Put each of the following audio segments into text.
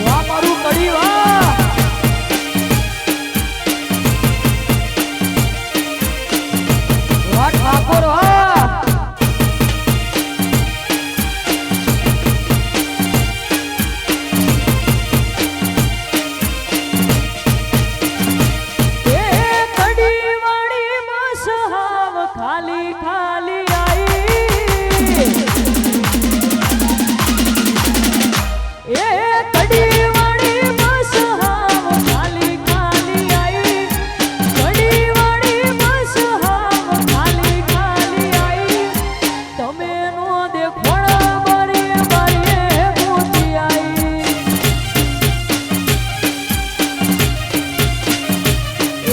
વાહ મારું કડી વાહ વાહ ઠાકોર વાહ ખાલી ખાલી आई ए कड़ी वाली बस हाव खाली खाली आई कड़ी वाली बस हाव खाली खाली आई तमे नो देखो बारी बारी मोती आई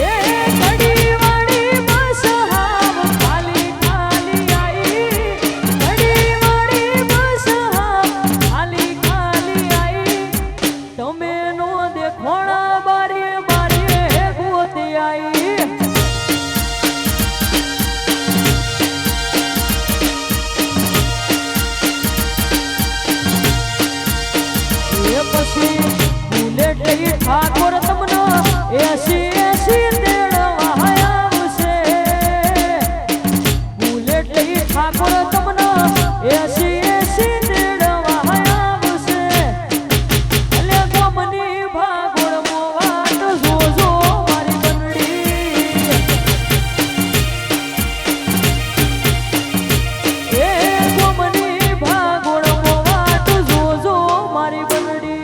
ए कड़ी वाली बस हाव खाली खाली आई कड़ी वाली बस हाव खाली खाली आई तमे नो देखो बारी बारी मोती आई એ પછી બુલેટ લઈ ઠાકોર તમને એસી એસી તેડવા આવશે બુલેટ લઈ ઠાકોર તમને એસી એસી તેડવા આવશે એટલે ગમની ભાગોળ મોવાટ જોજો મારી બંડી એ ગમની ભાગોળ મોવાટ જોજો મારી બંડી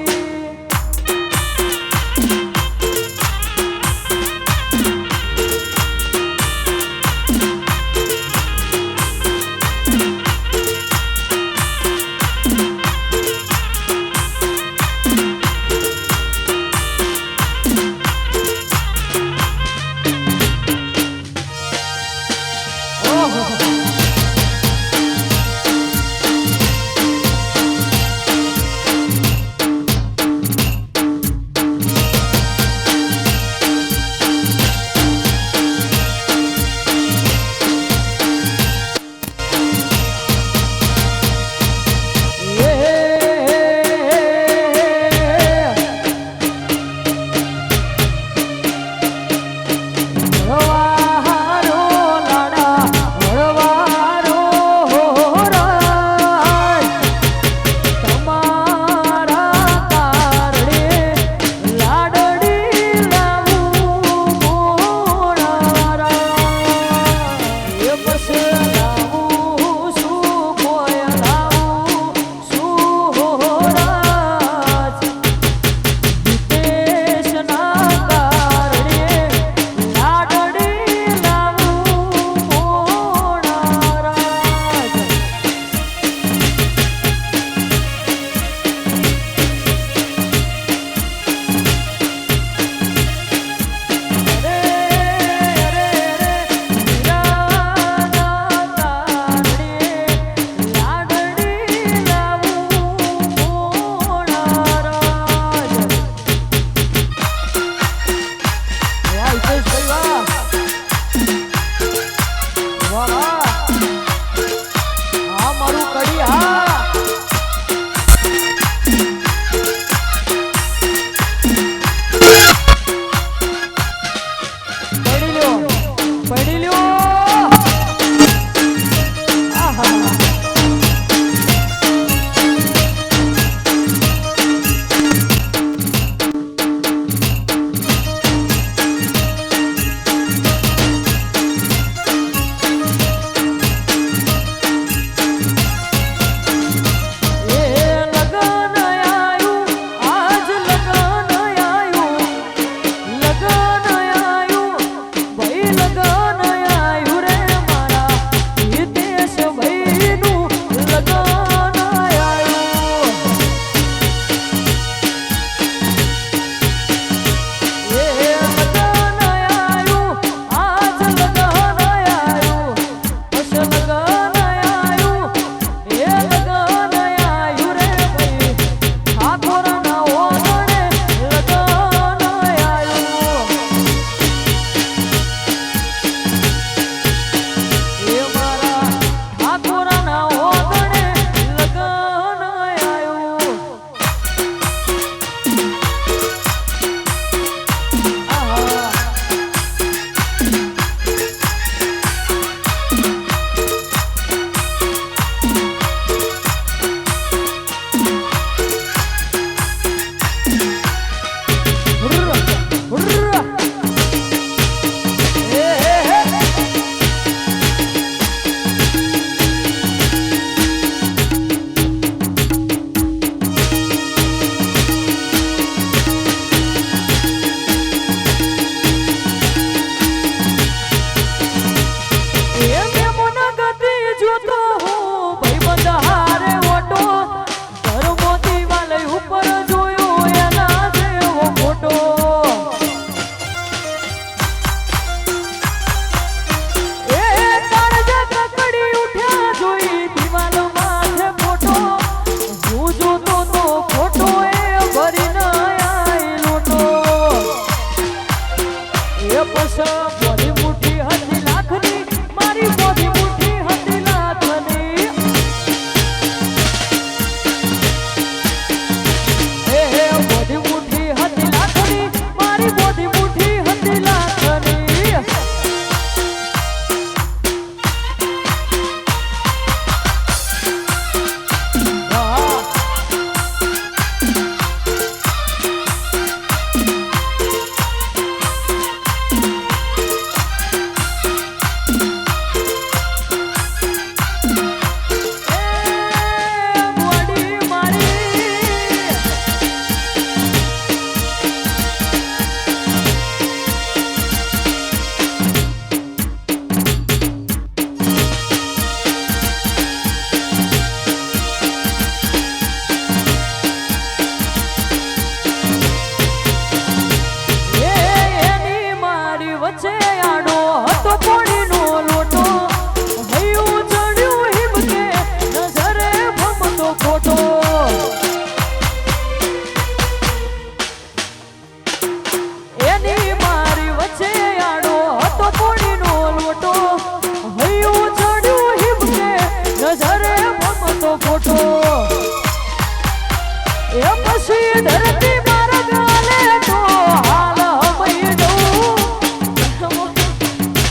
પછી ધરતી માર્ગ આલે તો હાલ હમઈ જવું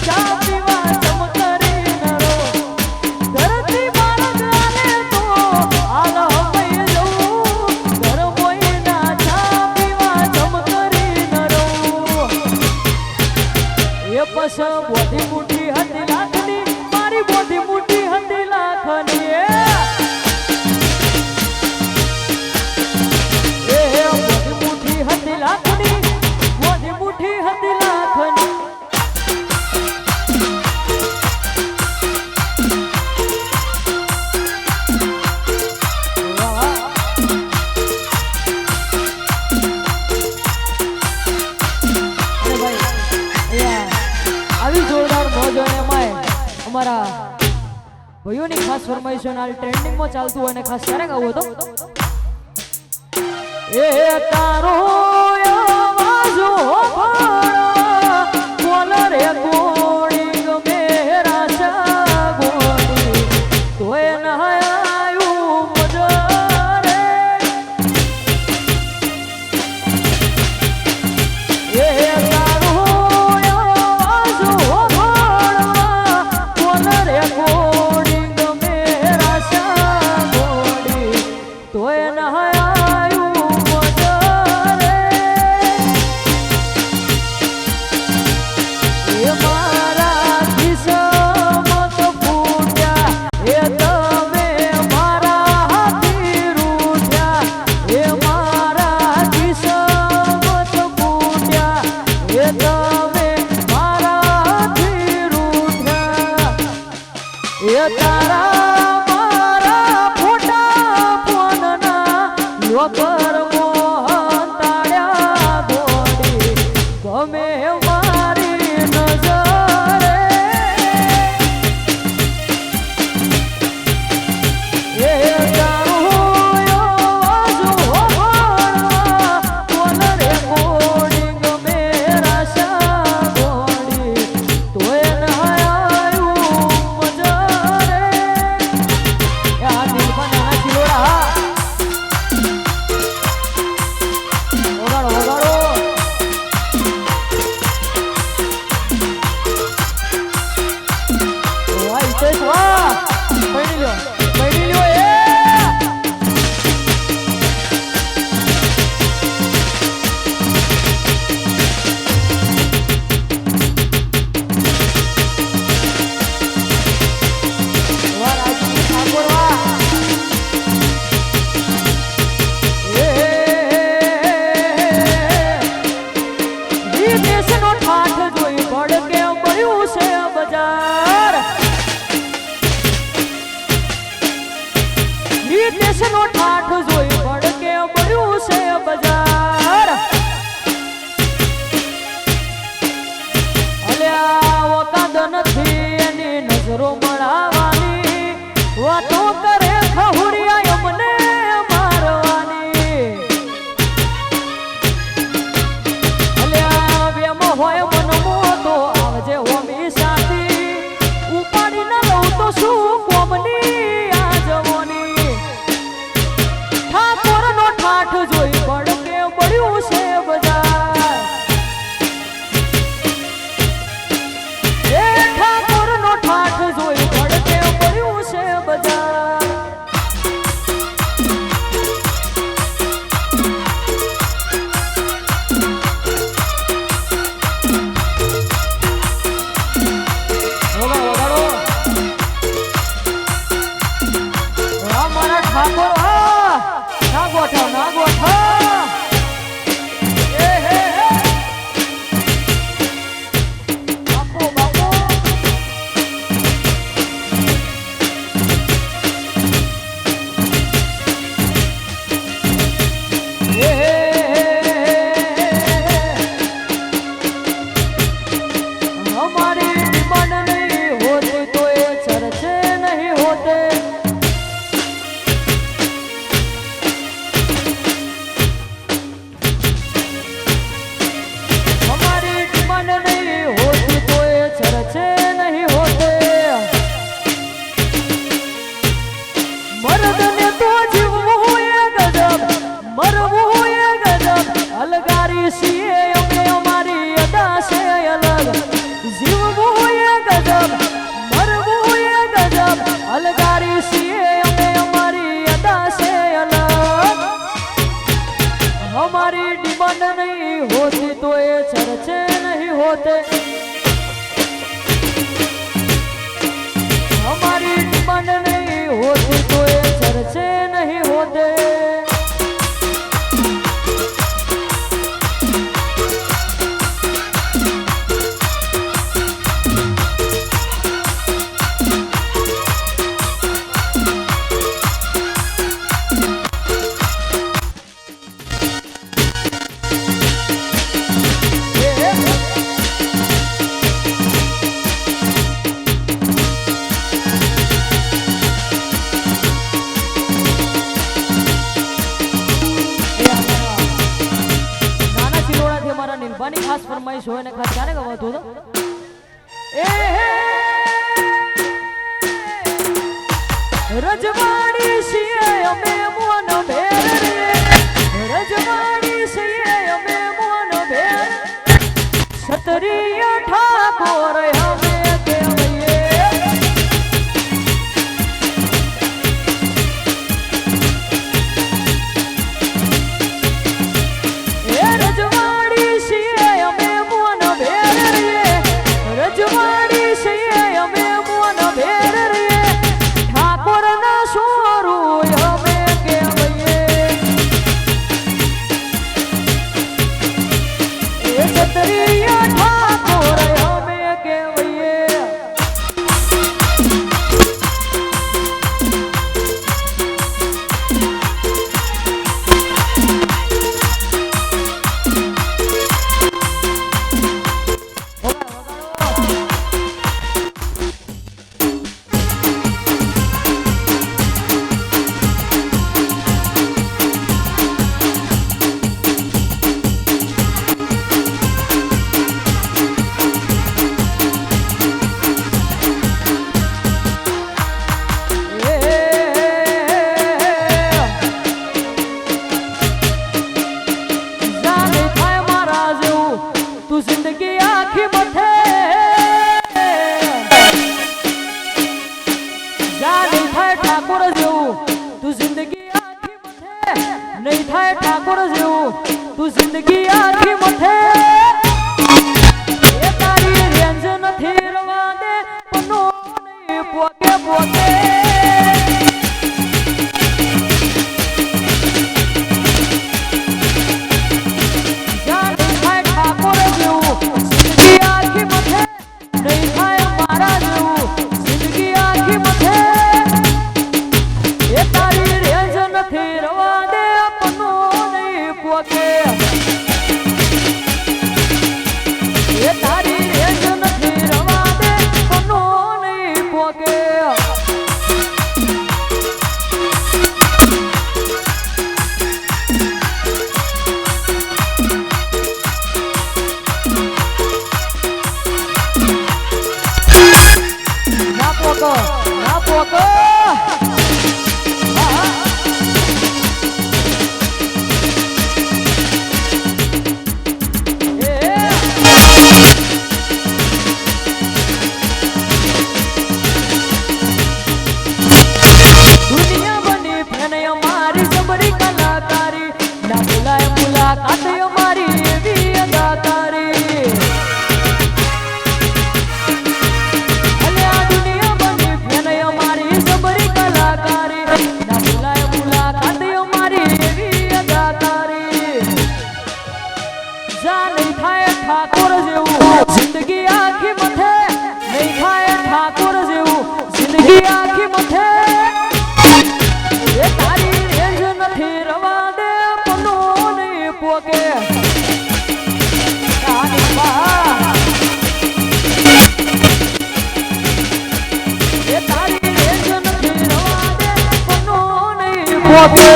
ચા પીવા જમ કરી નરો ધરતી માર્ગ આલે તો હાલ હમઈ જવું ઘર મોઈના ચા પીવા જમ કરી નરો એ પછ બોધી મુઠી હતી લાખની મારી બોધી મુઠી હતી લાખની અમારા ભાઈઓની ખાસ ફરમાઈશ હાલ ટ્રેન્ડિંગમાં ચાલતું હોય ને ખાસ ક્યારે ગાવું હતો એ તારો અવાજ બોલ રે કોણી ગમે રાશા ગોણી તોય ન આયું મજરે એ તારો અવાજ બોલ રે કોણી ગમે રાશા ગોણી તોય ન તારા મારા ફોટા ફોનના લોકર મોહન તાળ્યા દોડી ગમે મારી નજરે એ તારો અવાજ બોલ રે કોણી ગમે રાશા ગોળી તોય ન દેશનો ઠાઠ જોઈ પડકે મળ્યું છે બજાર અલ્યા ઓકાદ નથી એની નજરો મળાવાની વાતો કરે ખહુરિયા મને મારવાની અલ્યા વેમ હોય મનમો તો આવજે હોમી સાથી ઉપાડી ન લઉં તો શું કોમની આ જવાની ઠાકોરનો ઠાઠ જોઈ પડકે મળ્યું છે બજાર એ ઠાકોરનો ઠાઠ જોઈ પડકે મળ્યું છે બજાર અલગારી છીએ અમે અમારી અદા છે અલગ જીવવું એ ગજબ મરવું એ ગજબ અલગારી છીએ અમે અમારી અદા છે અલગ हमारी डिमांड नहीं होती तो ये चर्चे नहीं होते हमारी डिमांड नहीं होती तो ये चर्चे नहीं होते નીલભાની ખાસ ફરમાઈશ હોય ને ખાસ ક્યારે ગવાતું તો રજવાડી છીએ અમે મોન ભેર રજવાડી છીએ અમે મોન ભેર ક્ષત્રિય ઠાકોર અમે કહેવાઈએ રજવાડી છીએ અમે મોન ભેર રે ઠાકોર ના સોરું અમે કહેવાઈએ એ ક્ષત્રિય ઠાકોર અમે કહેવાઈએ नहीं थाय ठाकुर जेवू तू जिंदगी आखी मथे ए तारी रेंज નથી રવા દે પનો નહીં પોકે પોકે જાન થાય ઠાકોર જેવું જિંદગી આખી મથે નહીં થાય મારા જેવું જિંદગી આખી મથે એ તારી રેંજ નથી રવા દે પનો નહીં પોકે એ તારી રેંજ નથી રવા દે પનો નહીં પોકે ના પોકો मुलाकात हमारी एवी अदाकारी अले आ दुनिया बनी फैन हमारी सबरी कलाकारी ना बुलाए मुलाकात हमारी एवी अदाकारी जा नहीं थाय ठाकुर जेवू जिंदगी आखी मथे नहीं थाय ठाकुर जेवू जिंदगी आखी मथे ये तारी रेंज नहीं रवा दे पनो नहीं पोके कानी बा ये तारी रेंज नहीं रवा दे पनो नहीं पोके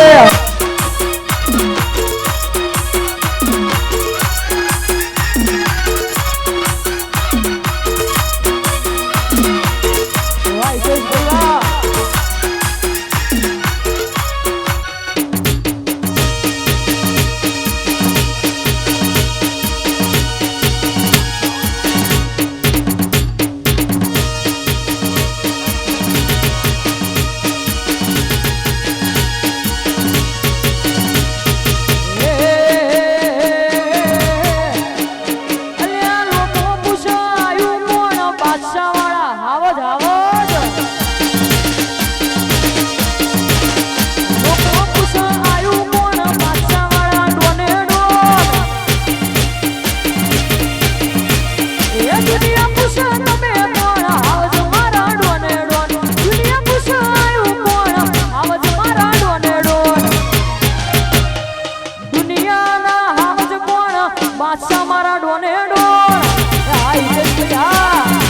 બાદશાહ મારા ડોને ડોન આઈ જગ્યા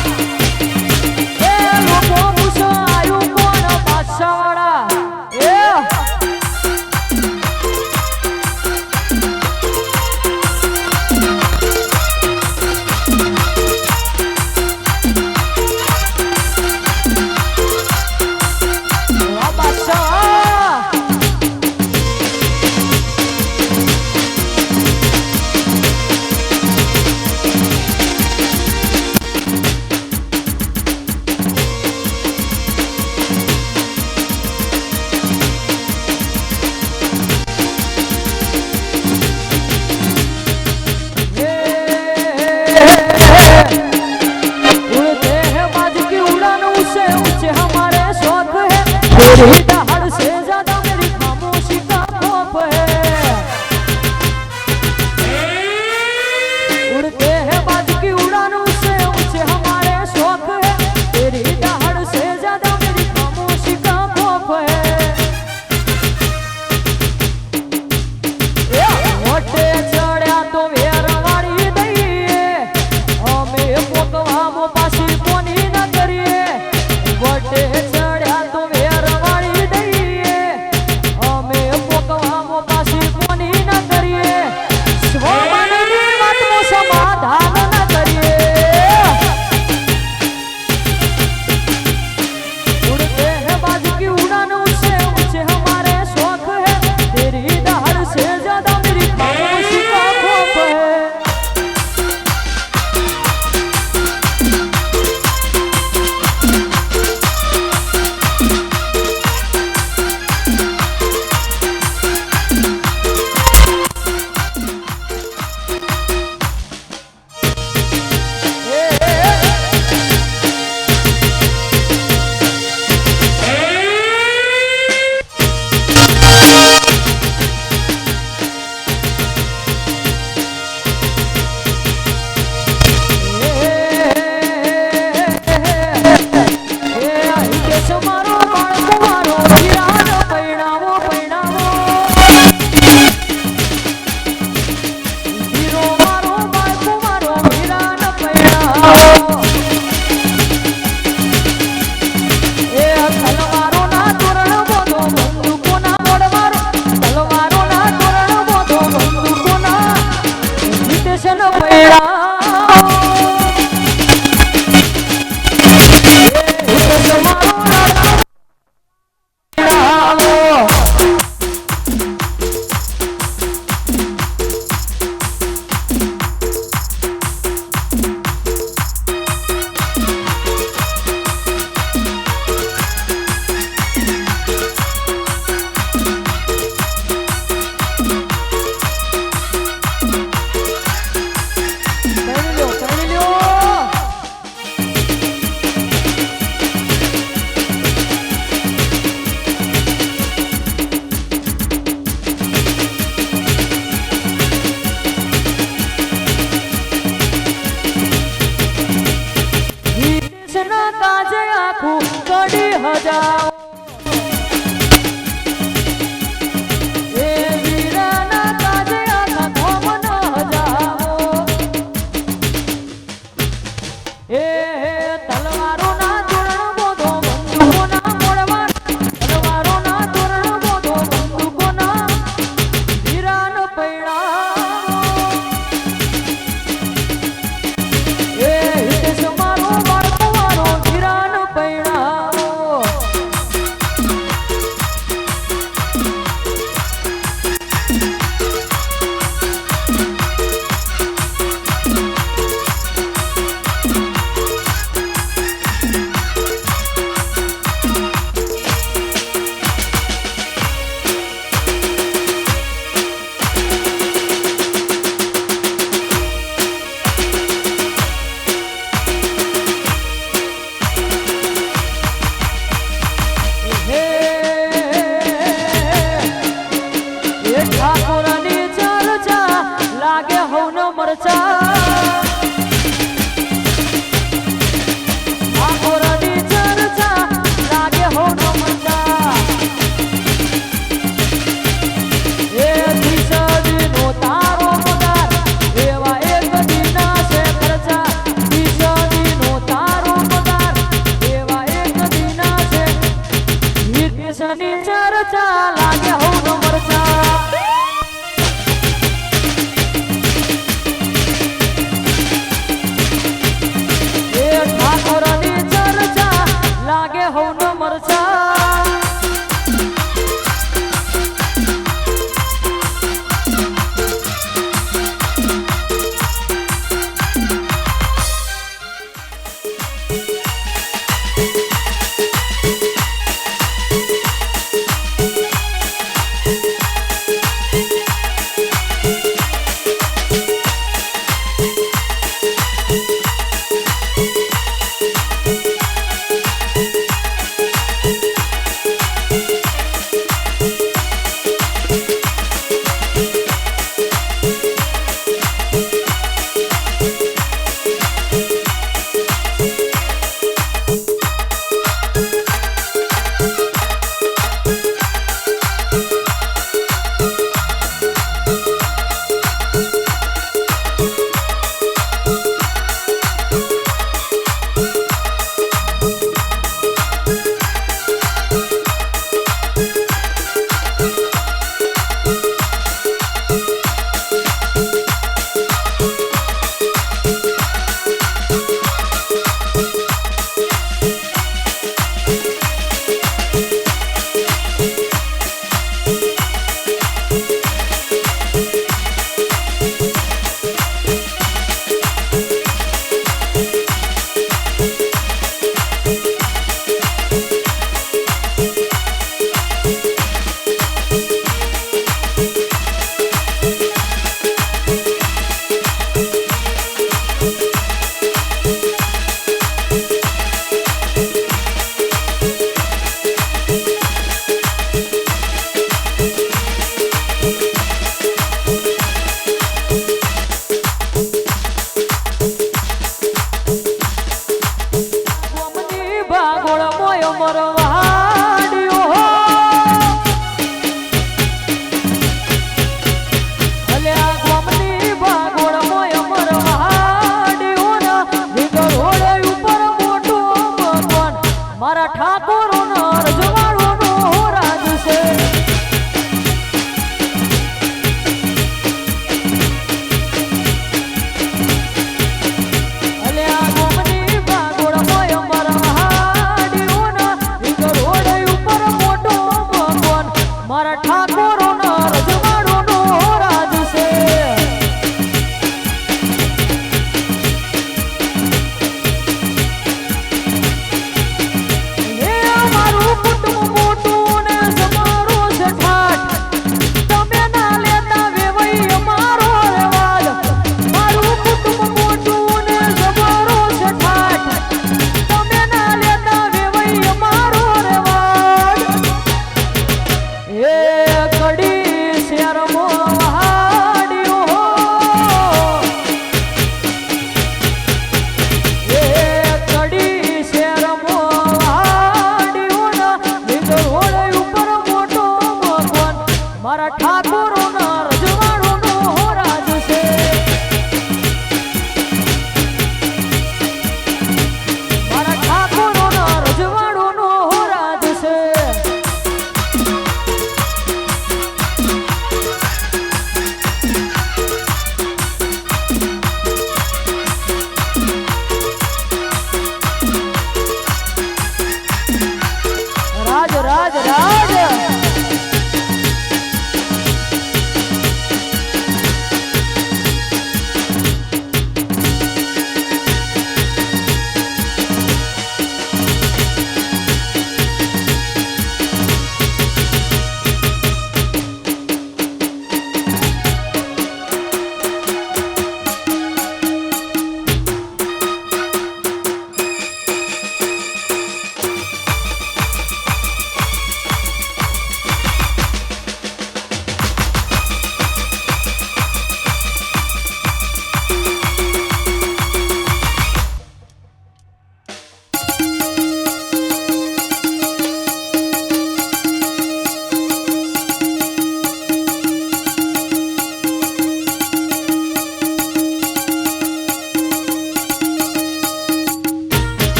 એ લોકો પૂછો આયુ કોણ બાદશાહ વાળા એ तेरी दहाड़ से ज्यादा मेरी खामोशी का खौफ है उड़ते हैं बाज की उड़ान उससे ऊंचे हमारे शौक है तेरी दहाड़ से ज्यादा मेरी खामोशी का खौफ है मोटे चढ़्या तो वेरवाड़ी दईए અમે પોકવા પાછી કોની ના કરીએ વટે ચડ્યા તો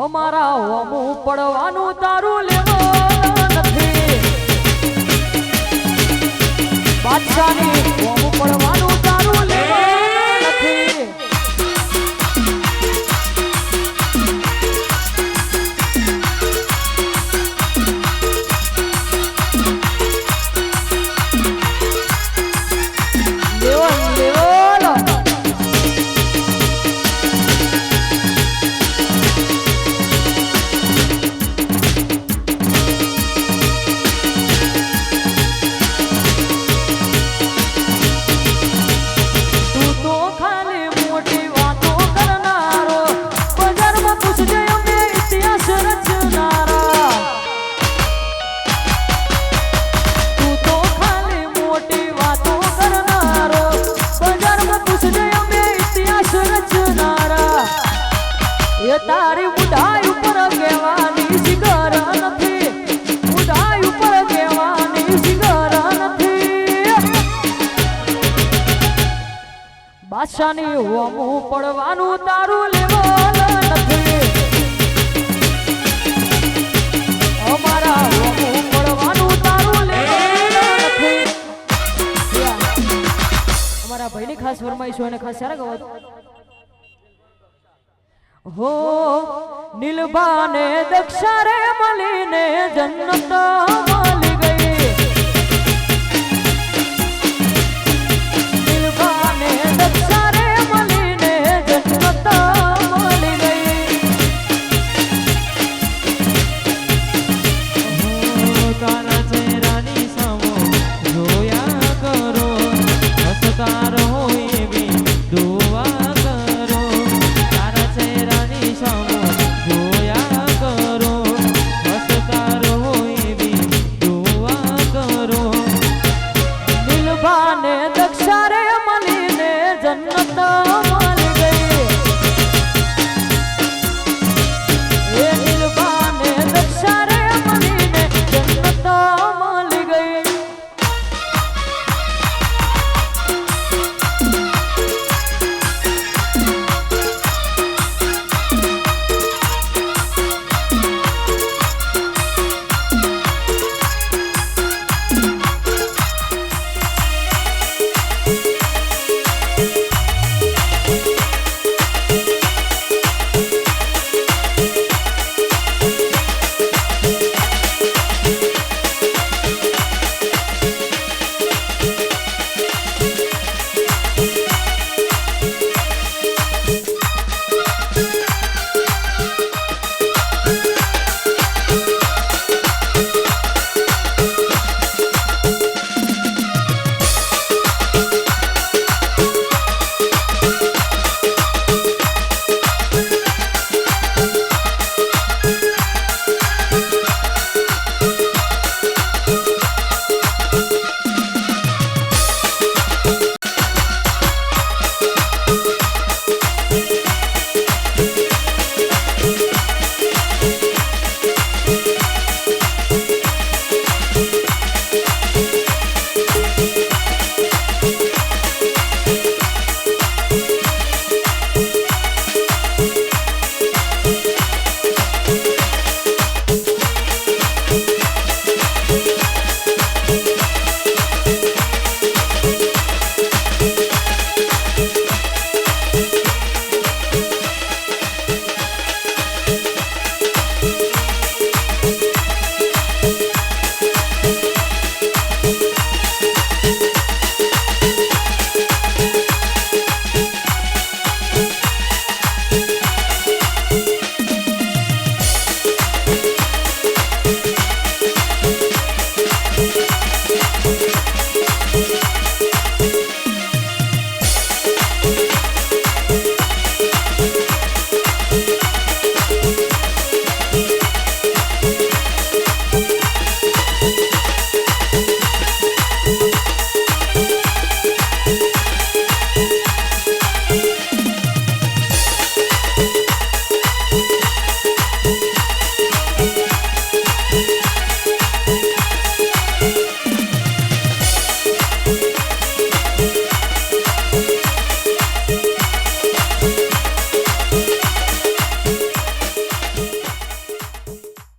અમારા હોમું પડવાનું તારું લેવાનું નથી બાદશાહની હોમું પડવાનું તારું લેવાનું નથી તારી બુઢાઈ ઉપર કહેવાની શિખર નથી બુઢાઈ ઉપર કહેવાની શિખર નથી બાદશાહની હોમું પડવાનું તારું લેવાનું નથી અમારા હોમું પડવાનું તારું લેવાનું નથી અમારા ભાઈની ખાસ ફરમાઈશ અને ખાસ સારા ગવત हो नीलबाने दक्षारे मलिने जन्नत